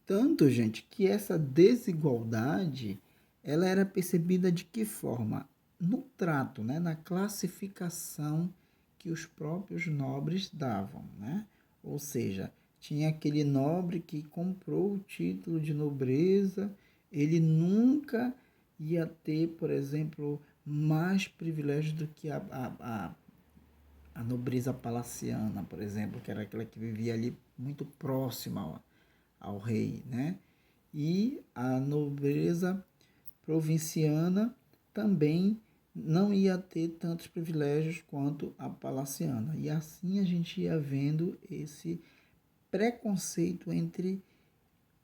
Tanto, gente, que essa desigualdade, ela era percebida de que forma? No trato, né? Na classificação que os próprios nobres davam, né? Ou seja, tinha aquele nobre que comprou o título de nobreza, ele nunca ia ter, por exemplo, mais privilégios do que a nobreza palaciana, por exemplo, que era aquela que vivia ali muito próxima ao rei, né? E a nobreza provinciana também não ia ter tantos privilégios quanto a palaciana. E assim a gente ia vendo esse preconceito entre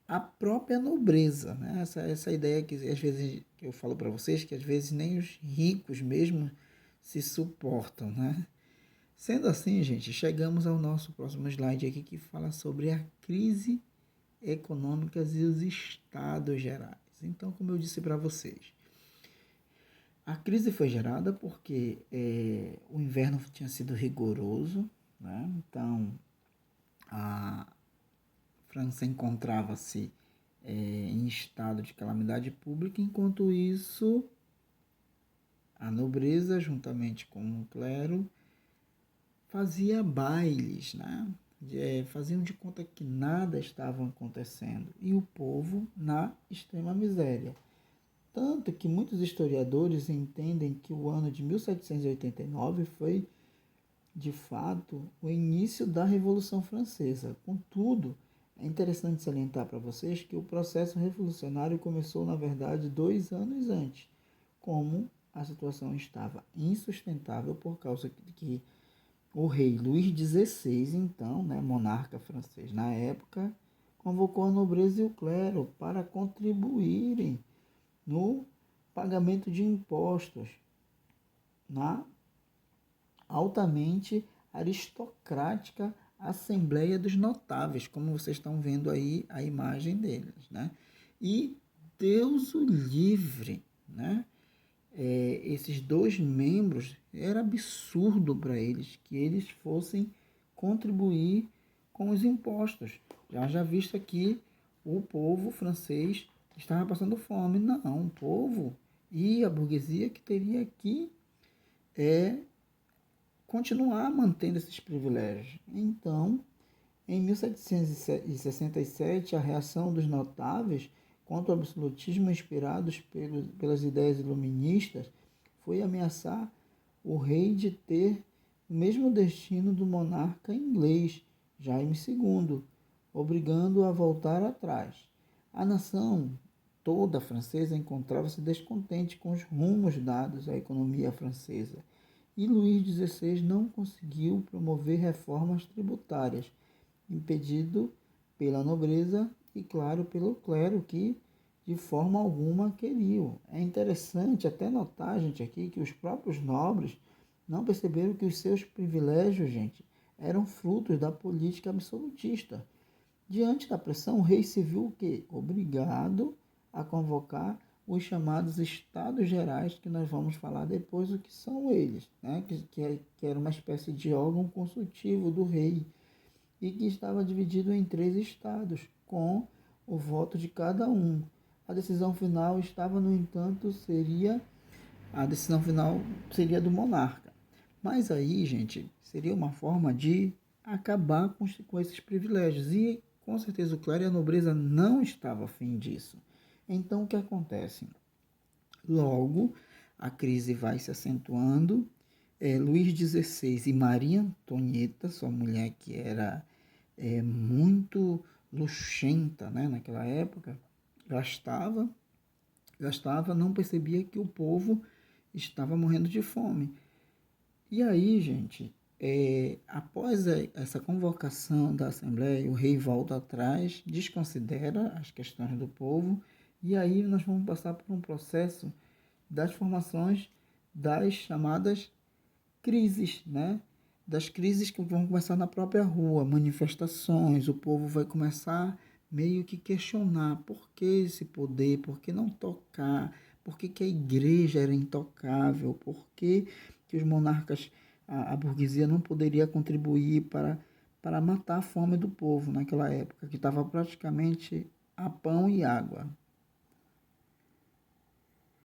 a própria nobreza, né? Essa ideia que às vezes que eu falo para vocês, que às vezes nem os ricos mesmo se suportam, né? Sendo assim, gente, chegamos ao nosso próximo slide aqui que fala sobre a crise econômicas e os estados gerais. Então, como eu disse para vocês, a crise foi gerada porque o inverno tinha sido rigoroso, né? Então a França encontrava-se em estado de calamidade pública, enquanto isso a nobreza, juntamente com o clero, fazia bailes, né? Faziam de conta que nada estava acontecendo e o povo na extrema miséria. Tanto que muitos historiadores entendem que o ano de 1789 foi, de fato, o início da Revolução Francesa. Contudo, é interessante salientar para vocês que o processo revolucionário começou, na verdade, 2 anos antes, como a situação estava insustentável por causa de que o rei Luís XVI, então, né, monarca francês na época, convocou a nobreza e o clero para contribuírem no pagamento de impostos na altamente aristocrática Assembleia dos Notáveis, como vocês estão vendo aí a imagem deles, né? E Deus o livre, né? Esses dois membros, era absurdo para eles que eles fossem contribuir com os impostos. Já visto aqui o povo francês estava passando fome. Não, o povo e a burguesia que teria que continuar mantendo esses privilégios. Então, em 1767, a reação dos notáveis contra o absolutismo inspirados pelas ideias iluministas foi ameaçar o rei de ter o mesmo destino do monarca inglês, Jaime II, obrigando-o a voltar atrás. A nação toda francesa encontrava-se descontente com os rumos dados à economia francesa e Luís XVI não conseguiu promover reformas tributárias, impedido pela nobreza e, claro, pelo clero, que de forma alguma queriam. É interessante até notar, gente, aqui que os próprios nobres não perceberam que os seus privilégios, gente, eram frutos da política absolutista. Diante da pressão, o rei se viu o quê? Obrigado a convocar os chamados Estados Gerais, que nós vamos falar depois o que são eles, né? que era uma espécie de órgão consultivo do rei e que estava dividido em 3 estados, com o voto de cada um. A decisão final estava, no entanto, a decisão final seria do monarca. Mas aí, gente, seria uma forma de acabar com esses privilégios. E, com certeza, o clero e a nobreza não estavam afim disso. Então, o que acontece? Logo, a crise vai se acentuando. Luís XVI e Maria Antonieta, sua mulher que era muito luxenta, né, naquela época, gastava, não percebia que o povo estava morrendo de fome. E aí, gente, após essa convocação da Assembleia, o rei volta atrás, desconsidera as questões do povo, e aí nós vamos passar por um processo das formações das chamadas crises, né? Das crises que vão começar na própria rua, manifestações, o povo vai começar meio que questionar por que esse poder, por que não tocar, por que a igreja era intocável, por que os monarcas, a burguesia não poderia contribuir para matar a fome do povo naquela época, que estava praticamente a pão e água.